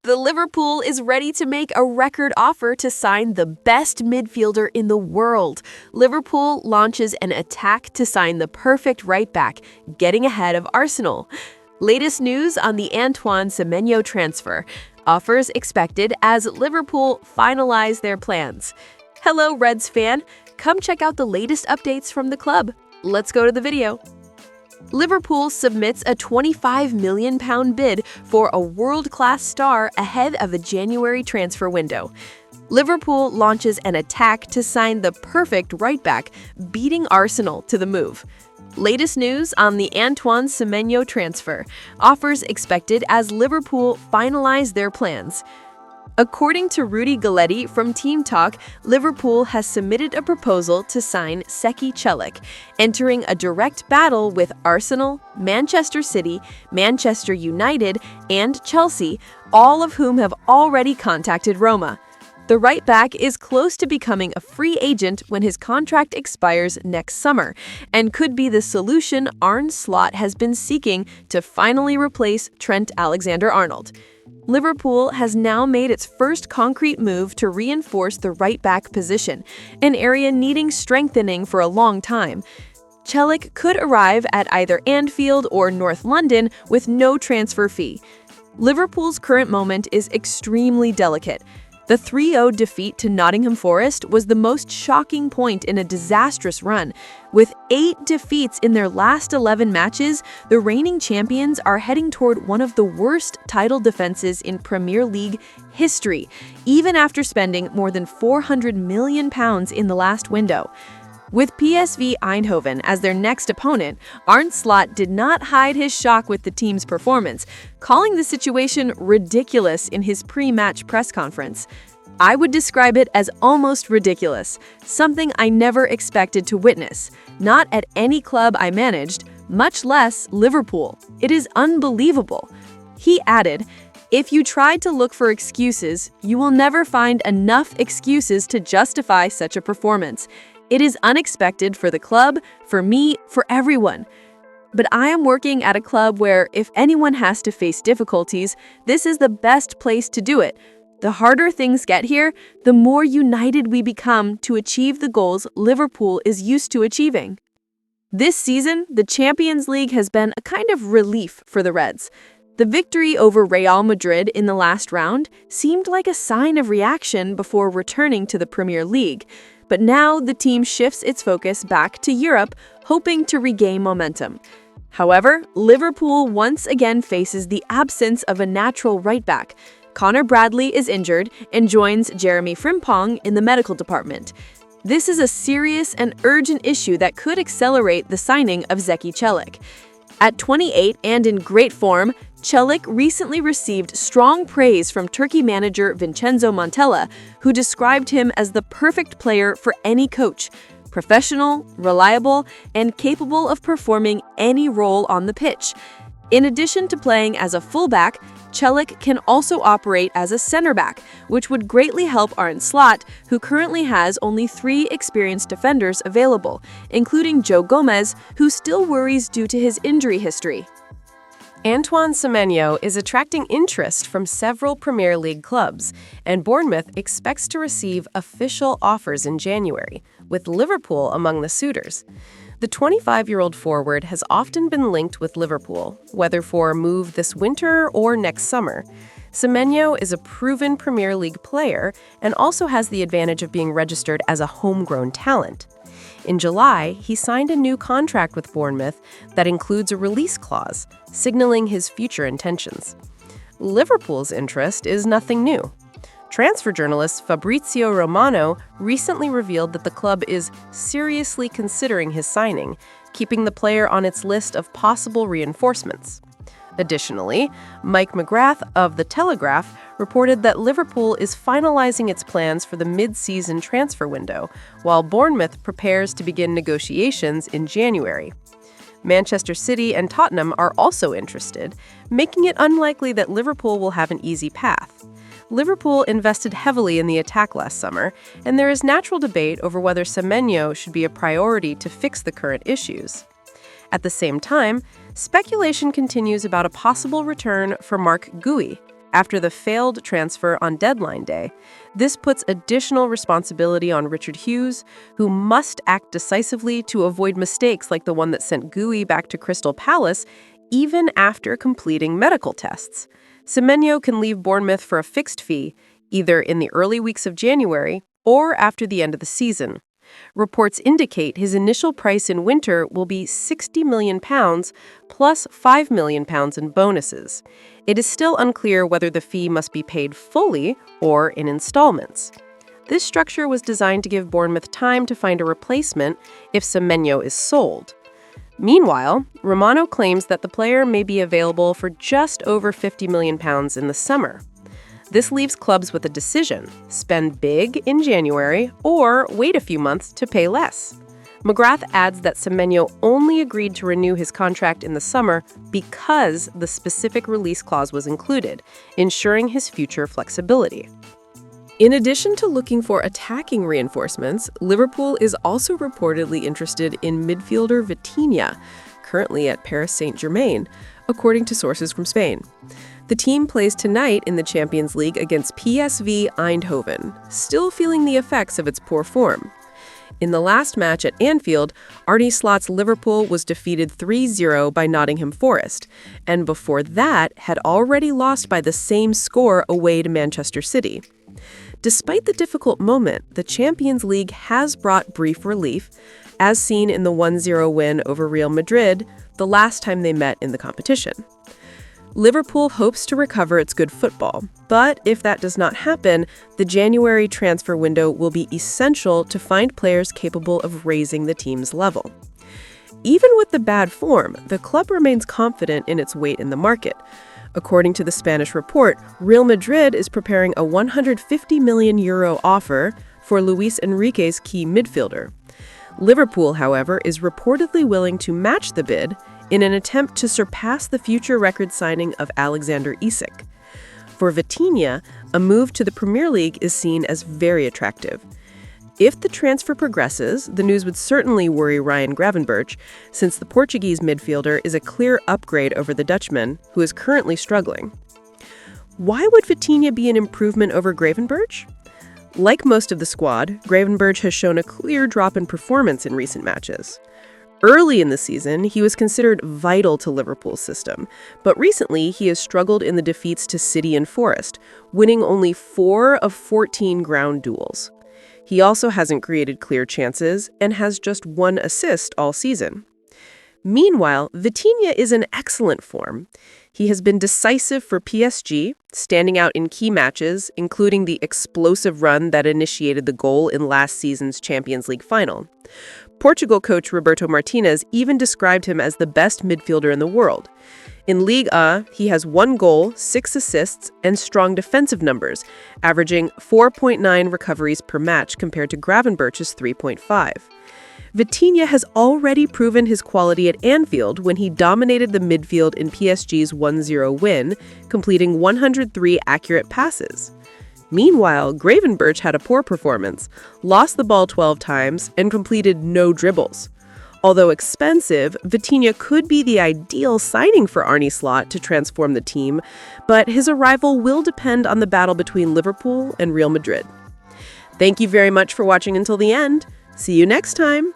The Liverpool is ready to make a record offer to sign the best midfielder in the world. Liverpool launches an attack to sign the perfect right-back, getting ahead of Arsenal. Latest news on the Antoine Semeno transfer. Offers expected as Liverpool finalize their plans. Hello, Reds fan. Come check out the latest updates from the club. Let's go to the video. Liverpool submits a £25 million bid for a world-class star ahead of the January transfer window. Liverpool launches an attack to sign the perfect right-back, beating Arsenal to the move. Latest news on the Antoine Semeno transfer. Offers expected as Liverpool finalize their plans. According to Rudy Galletti from Team Talk, Liverpool has submitted a proposal to sign Semenyo Celik, entering a direct battle with Arsenal, Manchester City, Manchester United, and Chelsea, all of whom have already contacted Roma. The right-back is close to becoming a free agent when his contract expires next summer, and could be the solution Arne Slot has been seeking to finally replace Trent Alexander-Arnold. Liverpool has now made its first concrete move to reinforce the right-back position, an area needing strengthening for a long time. Celik could arrive at either Anfield or North London with no transfer fee. Liverpool's current moment is extremely delicate. The 3-0 defeat to Nottingham Forest was the most shocking point in a disastrous run. With 8 defeats in their last 11 matches, the reigning champions are heading toward one of the worst title defenses in Premier League history, even after spending more than £400 million in the last window. With PSV Eindhoven as their next opponent, Arne Slot did not hide his shock with the team's performance, calling the situation ridiculous in his pre-match press conference. "I would describe it as almost ridiculous, something I never expected to witness, not at any club I managed, much less Liverpool. It is unbelievable." He added, "If you tried to look for excuses, you will never find enough excuses to justify such a performance. It is unexpected for the club, for me, for everyone. But I am working at a club where, if anyone has to face difficulties, this is the best place to do it. The harder things get here, the more united we become to achieve the goals Liverpool is used to achieving." This season, the Champions League has been a kind of relief for the Reds. The victory over Real Madrid in the last round seemed like a sign of reaction before returning to the Premier League. But now the team shifts its focus back to Europe, hoping to regain momentum. However, Liverpool once again faces the absence of a natural right-back. Connor Bradley is injured and joins Jeremy Frimpong in the medical department. This is a serious and urgent issue that could accelerate the signing of Semenyo Celik. At 28 and in great form, Celik recently received strong praise from Turkey manager Vincenzo Montella, who described him as the perfect player for any coach: professional, reliable, and capable of performing any role on the pitch. In addition to playing as a fullback, Celik can also operate as a center-back, which would greatly help Arne Slot, who currently has only 3 experienced defenders available, including Joe Gomez, who still worries due to his injury history. Antoine Semeno is attracting interest from several Premier League clubs, and Bournemouth expects to receive official offers in January, with Liverpool among the suitors. The 25-year-old forward has often been linked with Liverpool, whether for a move this winter or next summer. Semenyo is a proven Premier League player and also has the advantage of being registered as a homegrown talent. In July, he signed a new contract with Bournemouth that includes a release clause, signaling his future intentions. Liverpool's interest is nothing new. Transfer journalist Fabrizio Romano recently revealed that the club is seriously considering his signing, keeping the player on its list of possible reinforcements. Additionally, Mike McGrath of The Telegraph reported that Liverpool is finalizing its plans for the mid-season transfer window, while Bournemouth prepares to begin negotiations in January. Manchester City and Tottenham are also interested, making it unlikely that Liverpool will have an easy path. Liverpool invested heavily in the attack last summer, and there is natural debate over whether Semenyo should be a priority to fix the current issues. At the same time, speculation continues about a possible return for Mark Gui. after the failed transfer on deadline day. This puts additional responsibility on Richard Hughes, who must act decisively to avoid mistakes like the one that sent Gui back to Crystal Palace, even after completing medical tests. Semenyo can leave Bournemouth for a fixed fee, either in the early weeks of January or after the end of the season. Reports indicate his initial price in winter will be £60 million plus £5 million in bonuses. It is still unclear whether the fee must be paid fully or in installments. This structure was designed to give Bournemouth time to find a replacement if Semenyo is sold. Meanwhile, Romano claims that the player may be available for just over £50 million in the summer. This leaves clubs with a decision: spend big in January or wait a few months to pay less. McGrath adds that Semenyo only agreed to renew his contract in the summer because the specific release clause was included, ensuring his future flexibility. In addition to looking for attacking reinforcements, Liverpool is also reportedly interested in midfielder Vitinia, currently at Paris Saint-Germain, according to sources from Spain. The team plays tonight in the Champions League against PSV Eindhoven, still feeling the effects of its poor form. In the last match at Anfield, Arne Slot's Liverpool was defeated 3-0 by Nottingham Forest, and before that had already lost by the same score away to Manchester City. Despite the difficult moment, the Champions League has brought brief relief, as seen in the 1-0 win over Real Madrid, the last time they met in the competition. Liverpool hopes to recover its good football, but if that does not happen, the January transfer window will be essential to find players capable of raising the team's level. Even with the bad form, the club remains confident in its weight in the market. According to the Spanish report, Real Madrid is preparing a €150 million offer for Luis Enrique's key midfielder. Liverpool, however, is reportedly willing to match the bid in an attempt to surpass the future record signing of Alexander Isak. For Vitinia, a move to the Premier League is seen as very attractive. If the transfer progresses, the news would certainly worry Ryan Gravenberch, since the Portuguese midfielder is a clear upgrade over the Dutchman, who is currently struggling. Why would Vitinia be an improvement over Gravenberch? Like most of the squad, Gravenberch has shown a clear drop in performance in recent matches. Early in the season, he was considered vital to Liverpool's system, but recently he has struggled in the defeats to City and Forest, winning only 4 of 14 ground duels. He also hasn't created clear chances and has just 1 assist all season. Meanwhile, Vitinia is in excellent form. He has been decisive for PSG, standing out in key matches, including the explosive run that initiated the goal in last season's Champions League final. Portugal coach Roberto Martinez even described him as the best midfielder in the world. In Ligue 1, he has 1 goal, 6 assists, and strong defensive numbers, averaging 4.9 recoveries per match compared to Gravenberch's 3.5. Vitinia has already proven his quality at Anfield when he dominated the midfield in PSG's 1-0 win, completing 103 accurate passes. Meanwhile, Gravenberch had a poor performance, lost the ball 12 times, and completed no dribbles. Although expensive, Vitinia could be the ideal signing for Arne Slot to transform the team, but his arrival will depend on the battle between Liverpool and Real Madrid. Thank you very much for watching until the end. See you next time!